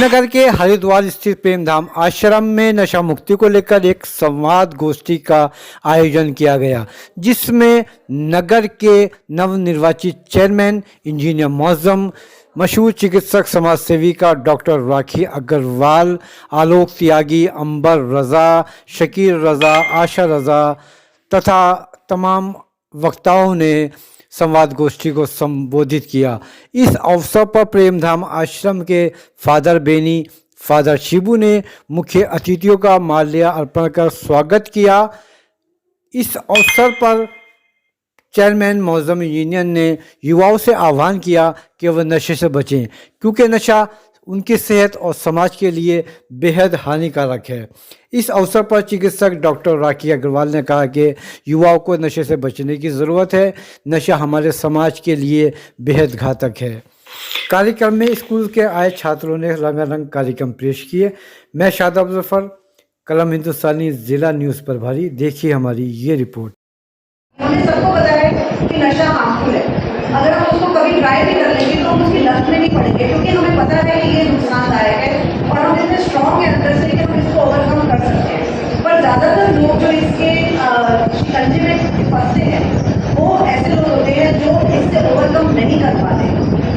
श्रीनगर के हरिद्वार स्थित प्रेमधाम आश्रम में नशा मुक्ति को लेकर एक संवाद गोष्ठी का आयोजन किया गया, जिसमें नगर के नवनिर्वाचित चेयरमैन इंजीनियर मौजम, मशहूर चिकित्सक समाज सेविका डॉक्टर राखी अग्रवाल, आलोक त्यागी, अंबर रजा, शकीर रजा, आशा रजा तथा तमाम वक्ताओं ने संवाद गोष्ठी को संबोधित किया। इस अवसर पर प्रेमधाम आश्रम के फादर बेनी, फादर शिबू ने मुख्य अतिथियों का माल्या अर्पण कर स्वागत किया। इस अवसर पर चेयरमैन मौजम इंजीनियर ने युवाओं से आह्वान किया कि वह नशे से बचें, क्योंकि नशा उनकी सेहत और समाज के लिए बेहद हानिकारक है। इस अवसर पर चिकित्सक डॉक्टर राखी अग्रवाल ने कहा कि युवाओं को नशे से बचने की ज़रूरत है। नशा हमारे समाज के लिए बेहद घातक है। कार्यक्रम में स्कूल के आए छात्रों ने रंगारंग कार्यक्रम पेश किए। मैं शादाब जफर, कलम हिंदुस्तानी जिला न्यूज़ प्रभारी। देखिए हमारी ये रिपोर्ट। हमें सबको पता है कि नशा हार्मफुल है। अगर हम उसको कभी ट्राई भी कर लेंगे तो हम उसकी लत में नहीं पड़ेंगे, क्योंकि हमें पता है कि ये नुकसानदायक है और हम इतने स्ट्रॉन्ग है अंदर से कि हम इसको ओवरकम कर सकते हैं। पर ज़्यादातर लोग जो इसके शिकंजे में फंसते हैं वो ऐसे लोग होते हैं जो इससे ओवरकम नहीं कर पाते,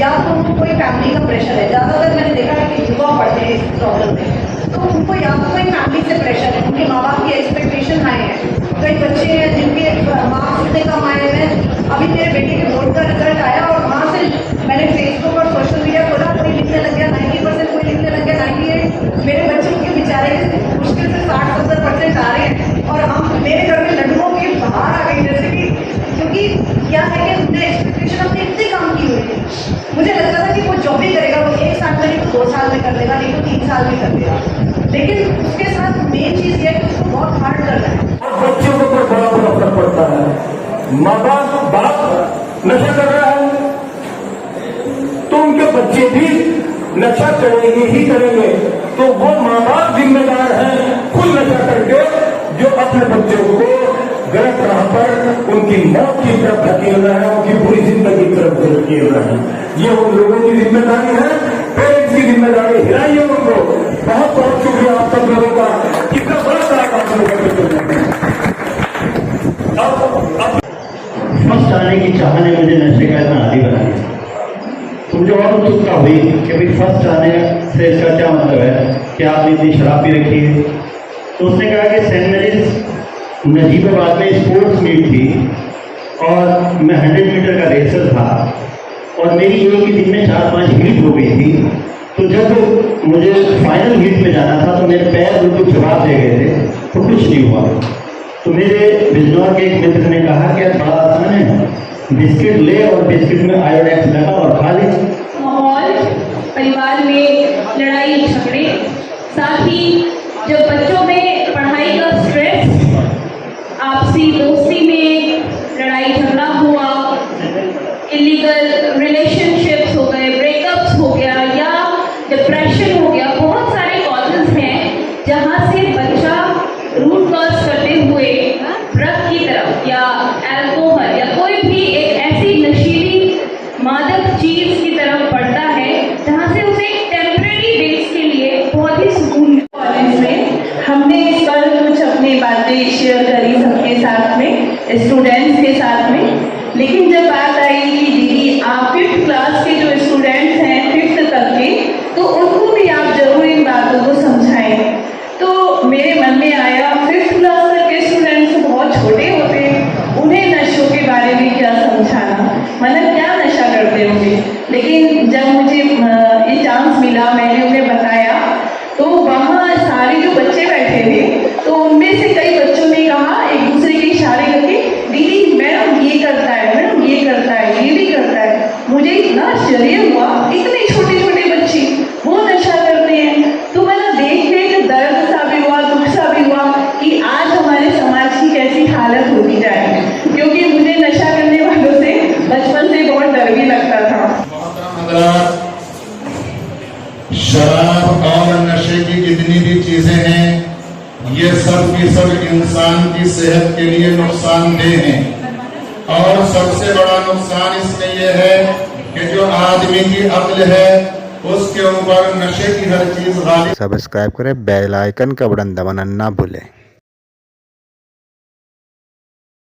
या तो उनको कोई फैमिली का प्रेशर है। ज़्यादातर मैंने देखा है कि युवा पढ़ते हैं इस प्रॉब्लम में, तो उनको या तो कोई फैमिली से प्रेशर है, उनके माँ बाप की एक्सपेक्टेशन हाई है। कई बच्चे हैं जिनके मार्क्स इतने कम आए हैं। अभी मेरे बेटे के बोर्ड का रिजल्ट आया और वहाँ से मैंने फेसबुक और सोशल मीडिया खोला, कोई लिखने लग गया 90%, कोई लिखने लग गया 98। मेरे बच्चे के बेचारे मुश्किल से 60-70% आ रहे हैं और हम मेरे घर में लड्डुओं की बाहर आ गई, जैसे कि क्योंकि क्या है कि हमने एक्सपेक्टेशन अपनी इतनी कम की हुई है। मुझे लगता था कि वो जो भी करेगा वो 1 साल में नहीं तो 2 साल में कर लेगा, नहीं तो 3 साल में कर लेगा, लेकिन उसके साथ मेन चीज़ ये है कि उसको बहुत हार्ड करना है। बच्चों को कोई बड़ा असर पड़ता है। माँ बाप नशा कर रहा है तो उनके बच्चे भी नशा करेंगे ही करेंगे, तो वो माँ बाप जिम्मेदार हैं खुद नशा करके जो अपने बच्चों को गलत राह पर उनकी मौत की तरफ धकेल रहा है, उनकी पूरी जिंदगी की तरफ धकेल रहा है। ये उन लोगों की जिम्मेदारी है, पेरेंट्स की जिम्मेदारी हिलाइए उनको। बहुत बहुत शुक्रिया आप सब लोगों का, कितना बड़ा काम आप लोग करते हैं। फर्स्ट आने की चाह ने मुझे नशे का इतना आदी बना दिया। तो मुझे और उत्सुकता हुई कि भाई फर्स्ट आने से इसका क्या मतलब है कि आपने इतनी शराब पी रखी है। तो उसने कहा कि सेंट मैरीज नजीबाबाद में स्पोर्ट्स मीट थी और मैं 100 मीटर का रेसर था और मेरी एक ही दिन में 4-5 हीट हो गई थी। तो जब मुझे फाइनल हीट में जाना था तो मेरे पैर बिल्कुल जवाब दे गए थे, तो कुछ नहीं हुआ। तो मेरे बिजनौर के एक मित्र ने कहा कि बड़ा आसान है, बिस्किट ले और बिस्किट में आयोडेक्स लगा और खा ले। माहौल, परिवार में लड़ाई झगड़े, साथ ही जब बच्चों में पढ़ाई का स्ट्रेस, आपसी दोस्ती में लड़ाई झगड़ा हुआ, इलीगल रिलेशनशिप्स हो गए, ब्रेकअप्स हो गया या डिप्रेशन हो गया, बहुत सारे कॉजेज हैं जहाँ से बच्चा रूट कॉज करते हुए ड्रग की तरफ या अल्कोहल या कोई भी एक ऐसी नशीली मादक चीज की तरफ बढ़ता है जहाँ से उसे टेम्परेरी बेस के लिए बहुत ही सुकून। कॉलेज में हमने इस पर कुछ अपनी बातें शेयर करी सबके साथ में, स्टूडेंट्स के साथ में, लेकिन जब बात आई कि दीदी आप 5th क्लास के जो स्टूडेंट्स हैं 5th तक के, तो उनको भी आप जरूर इन बातों को समझाएं। तो मेरे मन में आया 5th क्लास तक के स्टूडेंट्स बहुत छोटे होते हैं, उन्हें नशों के बारे में क्या समझाना, मतलब क्या नशा करते होंगे। लेकिन जब मुझे ये चांस मिला, मैंने उन्हें बताया, तो वहाँ सारे जो बच्चे बैठे थे तो उनमें से कई बच्चों ने कहा एक दूसरे के इशारे करके, दीदी मैडम ये करता है, मैडम ये करता है, ये भी करता है। मुझे इतना आश्चर्य हुआ, इतने छोटे छोटे बच्चे वो नशा करते हैं। तो मैंने देख के दर्द सा भी हुआ, दुख सा भी हुआ कि आज हमारे समाज की कैसी हालत होती जाए, क्योंकि मुझे नशा करने वालों से बचपन से बहुत डर भी लगता था। शराब और नशे की जितनी भी चीजें हैं ये सब की सब इंसान की सेहत के लिए नुकसानदेह हैं, और सबसे बड़ा नुकसान इसमें यह है कि जो आदमी की अक्ल है उसके ऊपर नशे की हर चीज गालिब सब्सक्राइब करें, बेल आइकन का बटन दबाना ना भूलें।